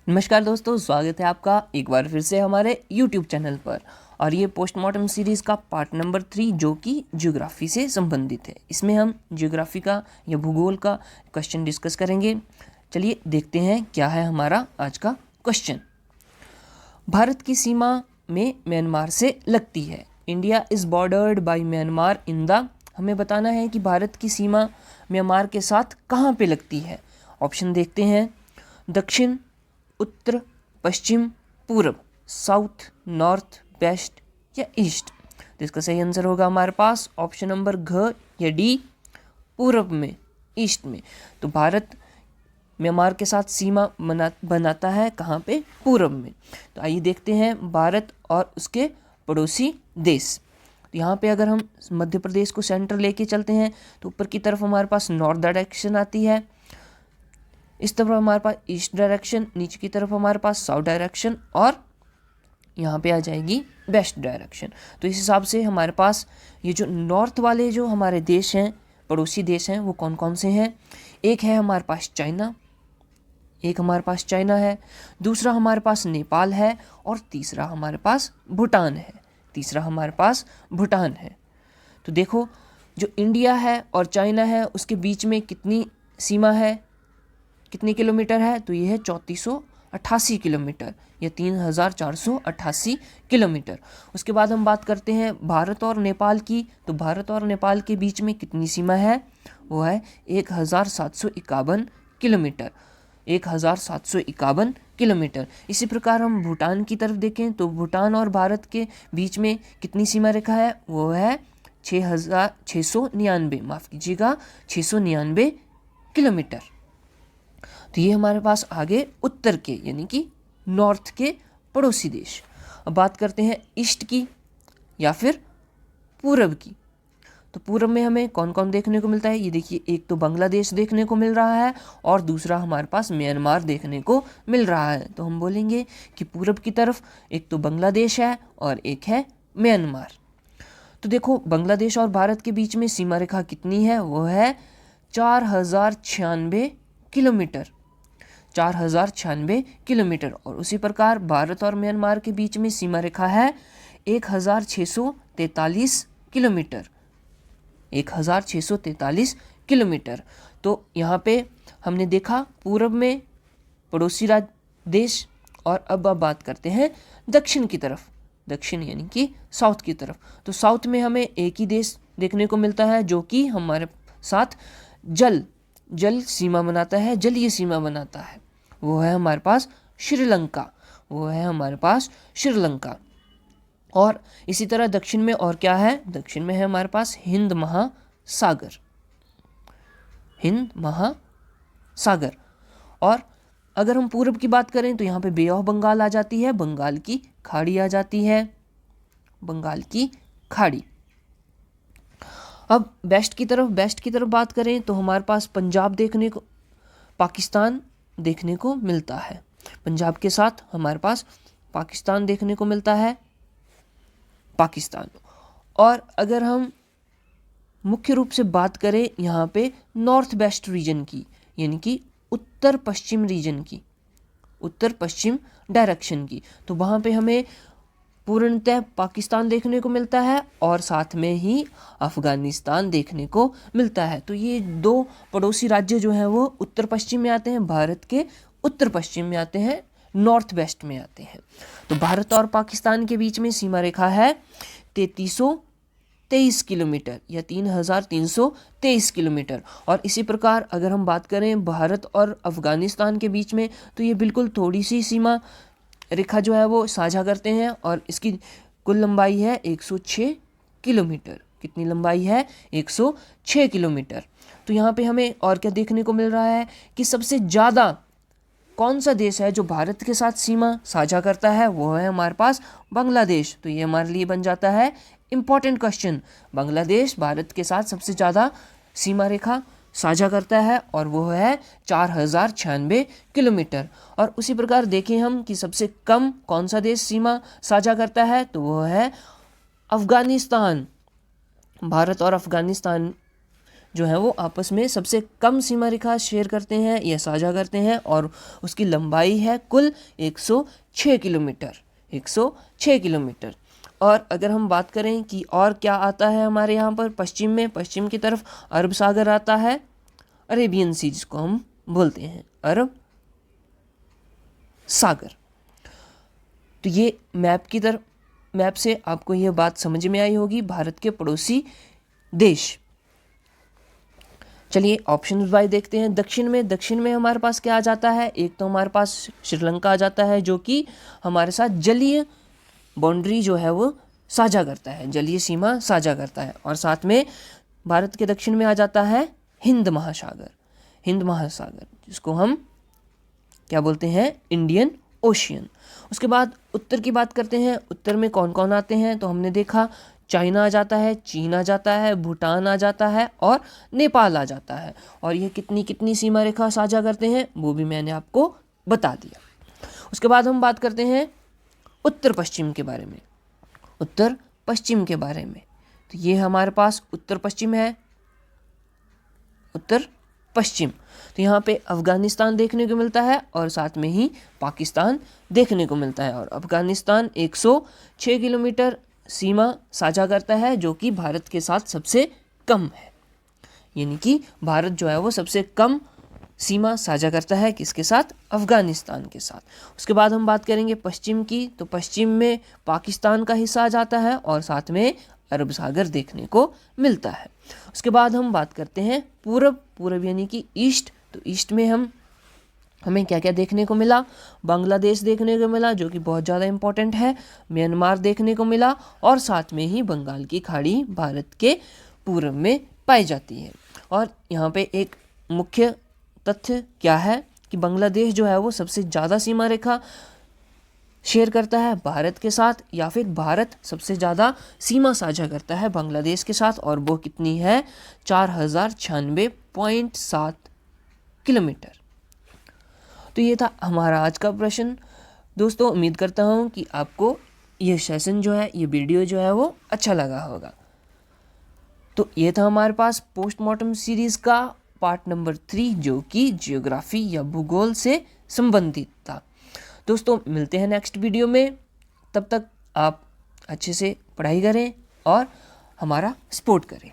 नमस्कार दोस्तों, स्वागत है आपका एक बार फिर से हमारे YouTube चैनल पर। और ये पोस्टमार्टम सीरीज़ का पार्ट नंबर 3 जो कि ज्योग्राफी से संबंधित है। इसमें हम ज्योग्राफी का या भूगोल का क्वेश्चन डिस्कस करेंगे। चलिए देखते हैं क्या है हमारा आज का क्वेश्चन। भारत की सीमा में म्यांमार से लगती है। India is bordered by Myanmar in the. हमें बताना है कि भारत की सीमा म्यांमार के साथ कहाँ पे लगती है। ऑप्शन देखते हैं। दक्षिण, उत्तर, पश्चिम, पूर्व, साउथ, नॉर्थ, वेस्ट या ईस्ट। तो इसका सही आंसर होगा हमारे पास ऑप्शन नंबर घ या डी, पूर्व में, ईस्ट में। तो भारत म्यांमार के साथ सीमा बनाता है कहाँ पे? पूर्व में। तो आइए देखते हैं भारत और उसके पड़ोसी देश। तो यहाँ पे अगर हम मध्य प्रदेश को सेंटर लेके चलते हैं तो ऊपर की तरफ हमारे पास नॉर्थ डायरेक्शन आती है, इस तरफ हमारे पास ईस्ट डायरेक्शन, नीचे की तरफ हमारे पास साउथ डायरेक्शन और यहाँ पे आ जाएगी वेस्ट डायरेक्शन। तो इस हिसाब से हमारे पास ये जो नॉर्थ वाले जो हमारे देश हैं, पड़ोसी देश हैं, वो कौन कौन से हैं? एक है हमारे पास चाइना, है, दूसरा हमारे पास नेपाल है और तीसरा हमारे पास भूटान है। तो देखो, जो इंडिया है और चाइना है उसके बीच में कितनी सीमा है, कितने किलोमीटर है? तो ये है 3488 किलोमीटर या 3488 किलोमीटर। उसके बाद हम बात करते हैं भारत और नेपाल की। तो भारत और नेपाल के बीच में कितनी सीमा है? वो है 1751 किलोमीटर, 1751 किलोमीटर। इसी प्रकार हम भूटान की तरफ देखें तो भूटान और भारत के बीच में कितनी सीमा रेखा है? वो है 699 किलोमीटर। तो ये हमारे पास आगे उत्तर के यानी कि नॉर्थ के पड़ोसी देश। अब बात करते हैं ईस्ट की या फिर पूरब की। तो पूरब में हमें कौन कौन देखने को मिलता है? ये देखिए, एक तो बांग्लादेश देखने को मिल रहा है और दूसरा हमारे पास म्यांमार देखने को मिल रहा है। तो हम बोलेंगे कि पूरब की तरफ एक तो बांग्लादेश है और एक है म्यांमार। तो देखो, बांग्लादेश और भारत के बीच में सीमा रेखा कितनी है? वो है 4096 किलोमीटर, 4096 किलोमीटर। और उसी प्रकार भारत और म्यांमार के बीच में सीमा रेखा है 1643 किलोमीटर, 1643 किलोमीटर। तो यहाँ पे हमने देखा पूर्व में पड़ोसी राज्य देश। और अब बात करते हैं दक्षिण की तरफ, दक्षिण यानी कि साउथ की तरफ। तो साउथ में हमें एक ही देश देखने को मिलता है जो कि हमारे साथ जलीय सीमा बनाता है। वो है हमारे पास श्रीलंका। और इसी तरह दक्षिण में और क्या है? दक्षिण में है हमारे पास हिंद महासागर। और अगर हम पूर्व की बात करें तो यहाँ पे बे ऑफ बंगाल आ जाती है, बंगाल की खाड़ी आ जाती है, बंगाल की खाड़ी। अब वेस्ट की तरफ बात करें तो हमारे पास पाकिस्तान देखने को मिलता है। पंजाब के साथ हमारे पास पाकिस्तान देखने को मिलता है, पाकिस्तान। और अगर हम मुख्य रूप से बात करें यहाँ पे नॉर्थ वेस्ट रीजन की, यानी कि उत्तर पश्चिम डायरेक्शन की, तो वहाँ पे हमें पूर्णतः पाकिस्तान देखने को मिलता है और साथ में ही अफगानिस्तान देखने को मिलता है। तो ये दो पड़ोसी राज्य जो हैं वो उत्तर पश्चिम में आते हैं, भारत के उत्तर पश्चिम में आते हैं, नॉर्थ वेस्ट में आते हैं। तो भारत और पाकिस्तान के बीच में सीमा रेखा है 3323 किलोमीटर या 3323 किलोमीटर। और इसी प्रकार अगर हम बात करें भारत और अफगानिस्तान के बीच में तो ये बिल्कुल थोड़ी सी सीमा रेखा जो है वो साझा करते हैं और इसकी कुल लंबाई है 106 किलोमीटर। कितनी लंबाई है? 106 किलोमीटर। तो यहाँ पे हमें और क्या देखने को मिल रहा है कि सबसे ज़्यादा कौन सा देश है जो भारत के साथ सीमा साझा करता है? वो है हमारे पास बांग्लादेश। तो ये हमारे लिए बन जाता है इम्पॉर्टेंट क्वेश्चन। बांग्लादेश भारत के साथ सबसे ज़्यादा सीमा रेखा साझा करता है और वो है 4096 किलोमीटर। और उसी प्रकार देखें हम कि सबसे कम कौन सा देश सीमा साझा करता है? तो वो है अफगानिस्तान। भारत और अफगानिस्तान जो है वो आपस में सबसे कम सीमा रेखा शेयर करते हैं या साझा करते हैं, और उसकी लंबाई है कुल 106 किलोमीटर, 106 किलोमीटर। और अगर हम बात करें कि और क्या आता है हमारे यहाँ पर पश्चिम में, पश्चिम की तरफ अरब सागर आता है, अरेबियन सी जिसको हम बोलते हैं, अरब सागर। तो ये मैप से आपको ये बात समझ में आई होगी, भारत के पड़ोसी देश। चलिए ऑप्शन वाइज देखते हैं। दक्षिण में हमारे पास क्या आ जाता है, एक तो हमारे पास श्रीलंका आ जाता है जो कि हमारे साथ जलीय बाउंड्री जो है वो साझा करता है, जलीय सीमा साझा करता है। और साथ में भारत के दक्षिण में आ जाता है हिंद महासागर जिसको हम क्या बोलते हैं, इंडियन ओशियन। उसके बाद उत्तर की बात करते हैं। उत्तर में कौन कौन आते हैं, तो हमने देखा चाइना आ जाता है, चीन आ जाता है, भूटान आ जाता है और नेपाल आ जाता है। और ये कितनी कितनी सीमा रेखा साझा करते हैं वो भी मैंने आपको बता दिया। उसके बाद हम बात करते हैं उत्तर पश्चिम के बारे में। तो ये हमारे पास उत्तर पश्चिम है, उत्तर पश्चिम। तो यहाँ पे अफ़गानिस्तान देखने को मिलता है और साथ में ही पाकिस्तान देखने को मिलता है। और अफ़गानिस्तान 106 किलोमीटर सीमा साझा करता है जो कि भारत के साथ सबसे कम है, यानी कि भारत जो है वो सबसे कम सीमा साझा करता है किसके साथ, अफ़गानिस्तान के साथ। उसके बाद हम बात करेंगे पश्चिम की। तो पश्चिम में पाकिस्तान का हिस्सा आ जाता है और साथ में अरब सागर देखने को मिलता है। उसके बाद हम बात करते हैं पूरब यानी कि ईस्ट। तो ईस्ट में हमें क्या क्या देखने को मिला, बांग्लादेश देखने को मिला जो कि बहुत ज़्यादा इम्पोर्टेंट है, म्यांमार देखने को मिला और साथ में ही बंगाल की खाड़ी भारत के पूर्व में पाई जाती है। और यहाँ पे एक मुख्य तथ्य क्या है कि बांग्लादेश जो है वो सबसे ज़्यादा सीमा रेखा शेयर करता है भारत के साथ, या फिर भारत सबसे ज़्यादा सीमा साझा करता है बांग्लादेश के साथ, और वो कितनी है, 4096.7 किलोमीटर। तो ये था हमारा आज का प्रश्न। दोस्तों उम्मीद करता हूँ कि आपको ये सेशन जो है, ये वीडियो जो है वो अच्छा लगा होगा। तो ये था हमारे पास पोस्टमार्टम सीरीज़ का पार्ट नंबर 3 जो कि जियोग्राफी या भूगोल से संबंधित था। दोस्तों मिलते हैं नेक्स्ट वीडियो में, तब तक आप अच्छे से पढ़ाई करें और हमारा सपोर्ट करें।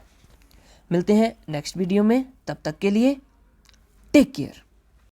मिलते हैं नेक्स्ट वीडियो में, तब तक के लिए टेक केयर।